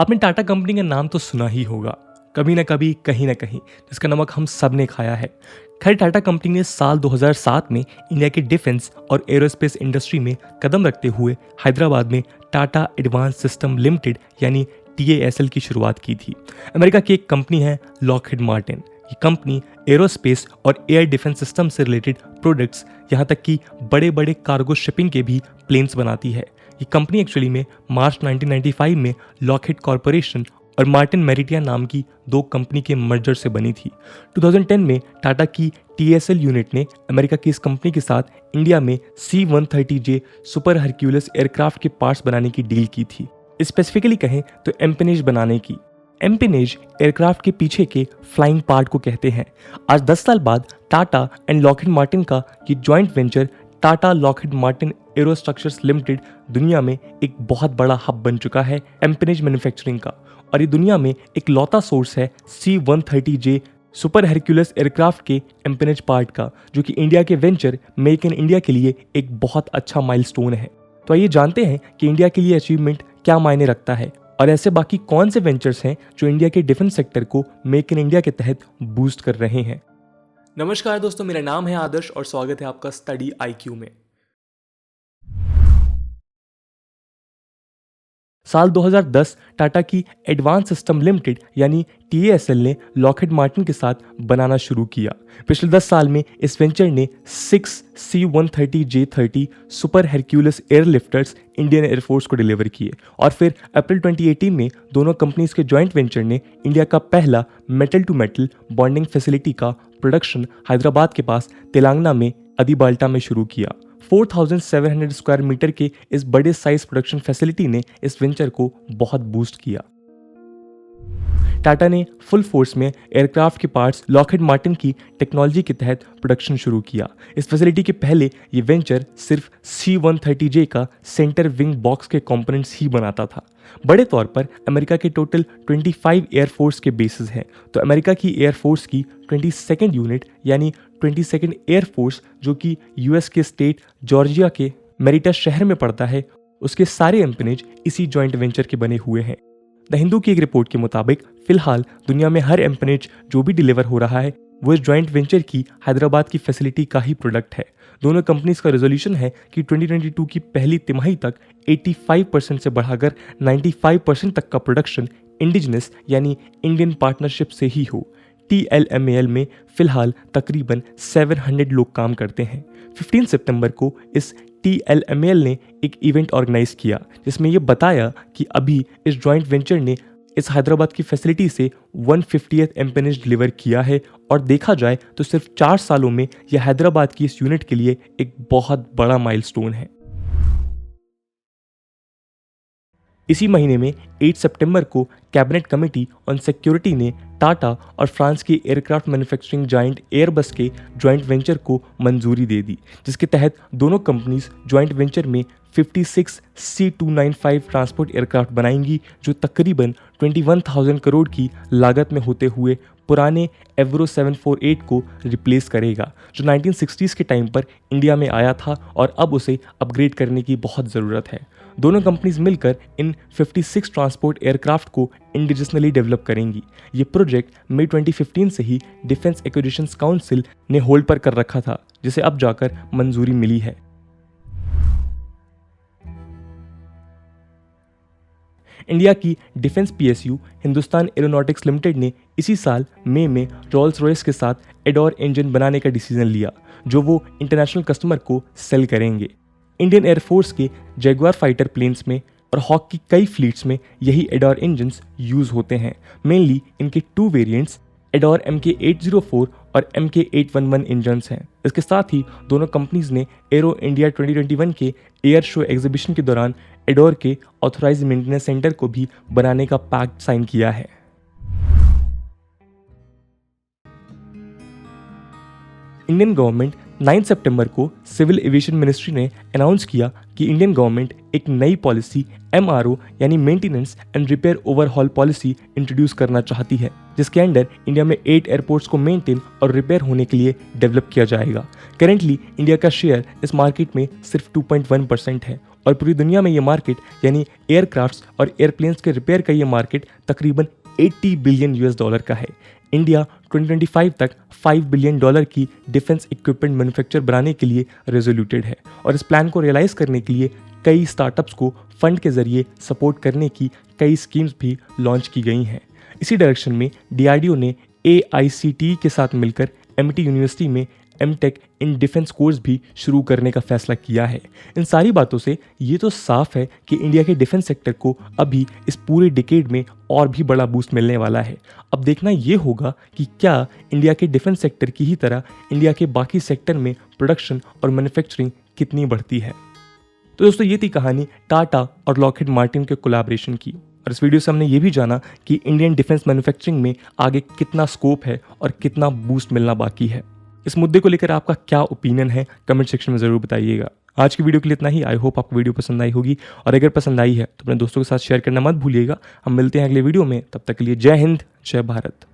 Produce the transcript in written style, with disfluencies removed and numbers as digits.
आपने टाटा कंपनी का नाम तो सुना ही होगा, कभी ना कभी कहीं ना कहीं, जिसका नमक हम सब ने खाया है। खैर, टाटा कंपनी ने साल 2007 में इंडिया के डिफेंस और एरोस्पेस इंडस्ट्री में कदम रखते हुए हैदराबाद में टाटा एडवांस सिस्टम लिमिटेड यानी TASL की शुरुआत की थी। अमेरिका की एक कंपनी है लॉकहीड मार्टिन। ये कंपनी एरोस्पेस और एयर डिफेंस सिस्टम से रिलेटेड प्रोडक्ट्स, यहाँ तक कि बड़े बड़े कार्गो शिपिंग के भी प्लेन्स बनाती है। ये कंपनी एक्चुअली में मार्च 1995 में लॉकहीड कॉरपोरेशन और मार्टिन मेरिटिया नाम की दो कंपनी के मर्जर से बनी थी। 2010 में टाटा की TASL यूनिट ने अमेरिका की इस कंपनी के साथ इंडिया में C-130J सुपर हरक्यूलिस एयरक्राफ्ट के पार्ट्स बनाने की डील की थी। स्पेसिफिकली कहें तो एम्पेनेज बनाने की। एम्पेनेज एयरक्राफ्ट के पीछे के फ्लाइंग पार्ट को कहते हैं। आज 10 साल बाद टाटा एंड लॉकहीड मार्टिन का ये joint venture Tata Lockheed Martin aerostructures limited दुनिया में एक बहुत बड़ा हब बन चुका है एम्पेनेज मैन्युफैक्चरिंग का, और ये दुनिया में एक लौता सोर्स है C-130J सुपर हरक्यूलिस एयरक्राफ्ट के एम्पेनेज पार्ट का, जो कि इंडिया के वेंचर मेक इन इंडिया के लिए एक बहुत अच्छा माइलस्टोन है। तो आइए जानते हैं कि इंडिया के लिए अचीवमेंट क्या मायने रखता है और ऐसे बाकी कौन से वेंचर्स हैं जो इंडिया के डिफेंस सेक्टर को मेक इन इंडिया के तहत बूस्ट कर रहे हैं। नमस्कार दोस्तों, मेरा नाम है आदर्श और स्वागत है आपका स्टडी IQ में। साल 2010 टाटा की एडवांस सिस्टम लिमिटेड यानी TASL ने लॉकहीड मार्टिन के साथ बनाना शुरू किया। पिछले 10 साल में इस वेंचर ने 6 C-130J-30 super Hercules airlifters Indian air force को डिलीवर किए, और फिर अप्रैल 2018 में दोनों कंपनीज के जॉइंट वेंचर ने इंडिया का पहला metal to metal bonding facility का प्रोडक्शन हैदराबाद के पास तेलंगाना में अदिबाल्टा में शुरू किया। 4700 स्क्वायर मीटर के इस बड़े साइज प्रोडक्शन फैसिलिटी ने इस वेंचर को बहुत बूस्ट किया। टाटा ने फुल फोर्स में एयरक्राफ्ट के पार्ट्स लॉकहीड मार्टिन की टेक्नोलॉजी के तहत प्रोडक्शन शुरू किया। इस फैसिलिटी के पहले ये वेंचर सिर्फ C-130J का सेंटर विंग बॉक्स के कंपोनेंट्स ही बनाता था। बड़े तौर पर अमेरिका के टोटल 25 एयरफोर्स के बेसिस हैं, तो अमेरिका की एयरफोर्स की 22nd यूनिट यानी 22nd एयरफोर्स, जो कि US के स्टेट जॉर्जिया के मेरिटा शहर में पड़ता है, उसके सारे एम्पेनेज इसी जॉइंट वेंचर के बने हुए हैं। द हिंदू की एक रिपोर्ट के मुताबिक फिलहाल दुनिया में हर एम्पेनेज जो भी डिलीवर हो रहा है वो इस जॉइंट वेंचर की हैदराबाद की फैसिलिटी का ही प्रोडक्ट है। दोनों कंपनीज का रेजोल्यूशन है कि 2022 की पहली तिमाही तक 85% से बढ़ाकर 95% तक का प्रोडक्शन इंडिजिनस यानी इंडियन पार्टनरशिप से ही हो। TLMAL में फिलहाल तकरीबन 700 लोग काम करते हैं। 15 सितंबर को इस TLMAL ने एक इवेंट ऑर्गेनाइज किया जिसमें यह बताया कि अभी इस जॉइंट वेंचर ने इस हैदराबाद की फैसिलिटी से 150th एम्पेनेज डिलीवर किया है, और देखा जाए तो सिर्फ 4 सालों में यह हैदराबाद की इस यूनिट के लिए एक बहुत बड़ा माइलस्टोन है। इसी महीने में 8 सितंबर को कैबिनेट कमेटी ऑन सिक्योरिटी ने टाटा और फ्रांस की एयरक्राफ्ट मैन्युफैक्चरिंग जायंट एयरबस के जॉइंट वेंचर को मंजूरी दे दी, जिसके तहत दोनों कंपनीज जॉइंट वेंचर में 56 C-295 ट्रांसपोर्ट एयरक्राफ्ट बनाएंगी, जो तकरीबन 21,000 करोड़ की लागत में होते हुए पुराने एवरो 748 को रिप्लेस करेगा, जो 1960s के टाइम पर इंडिया में आया था और अब उसे अपग्रेड करने की बहुत ज़रूरत है। दोनों कंपनीज मिलकर इन 56 ट्रांसपोर्ट एयरक्राफ्ट को इंडिजिनली डेवलप करेंगी। ये प्रोजेक्ट मई 2015 से ही डिफेंस एक्विजिशंस काउंसिल ने होल्ड पर कर रखा था, जिसे अब जाकर मंजूरी मिली है। इंडिया की defence PSU Hindustan aeronautics limited ने इसी साल मई में रोल्स रॉयस के साथ एडोर इंजन बनाने का डिसीजन लिया, जो वो इंटरनेशनल कस्टमर को सेल करेंगे। इंडियन एयरफोर्स के जैगुआर फाइटर प्लेन्स में और हॉक की कई फ्लीट्स में यही एडोर इंजन्स यूज होते हैं। मेनली इनके 2 वेरिएंट्स एडोर MK804 और MK811 इंजन्स हैं। इसके साथ ही दोनों कंपनीज ने एरो इंडिया 2021 के एयर शो एग्जीबिशन के दौरान एडोर के ऑथराइज्ड मेंटेनेंस सेंटर को भी बनाने का पैक्ट साइन किया है। इंडियन गवर्नमेंट 9 सितंबर को सिविल एविएशन मिनिस्ट्री ने अनाउंस किया कि इंडियन गवर्नमेंट एक नई पॉलिसी MRO यानी maintenance and repair overhaul policy introduce करना चाहती है, जिसके अंडर इंडिया में 8 एयरपोर्ट्स को मेंटेन और रिपेयर होने के लिए डेवलप किया जाएगा। करेंटली इंडिया का शेयर इस मार्केट में सिर्फ 2.1% है और पूरी दुनिया में ये मार्केट यानी एयरक्राफ्ट्स और एयरप्लेन्स के रिपेयर का ये मार्केट तकरीबन 80 बिलियन यूएस डॉलर का है। इंडिया 2025 तक 5 बिलियन डॉलर की डिफेंस इक्विपमेंट मैन्युफैक्चर बनाने के लिए रेजोल्यूटेड है और इस प्लान को रियलाइज करने के लिए कई स्टार्टअप्स को फंड के जरिए सपोर्ट करने की कई स्कीम्स भी लॉन्च की गई हैं। इसी डायरेक्शन में डीआरडीओ ने AICTE के साथ मिलकर एमटी यूनिवर्सिटी में एमटेक इन डिफेंस कोर्स भी शुरू करने का फैसला किया है। इन सारी बातों से ये तो साफ है कि इंडिया के डिफेंस सेक्टर को अभी इस पूरे डिकेड में और भी बड़ा बूस्ट मिलने वाला है। अब देखना ये होगा कि क्या इंडिया के डिफेंस सेक्टर की ही तरह इंडिया के बाकी सेक्टर में प्रोडक्शन और मैन्युफैक्चरिंग कितनी बढ़ती है। तो दोस्तों ये थी कहानी टाटा और लॉकहीड मार्टिन के कोलैबोरेशन की और इस वीडियो से हमने ये भी जाना कि इंडियन डिफेंस मैन्युफैक्चरिंग में आगे कितना स्कोप है और कितना बूस्ट मिलना बाकी है। इस मुद्दे को लेकर आपका क्या ओपिनियन है कमेंट सेक्शन में ज़रूर बताइएगा। आज की वीडियो के लिए इतना ही। आई होप आपको वीडियो पसंद आई होगी और अगर पसंद आई है तो अपने दोस्तों के साथ शेयर करना मत भूलिएगा। हम मिलते हैं अगले वीडियो में, तब तक के लिए जय हिंद, जय भारत।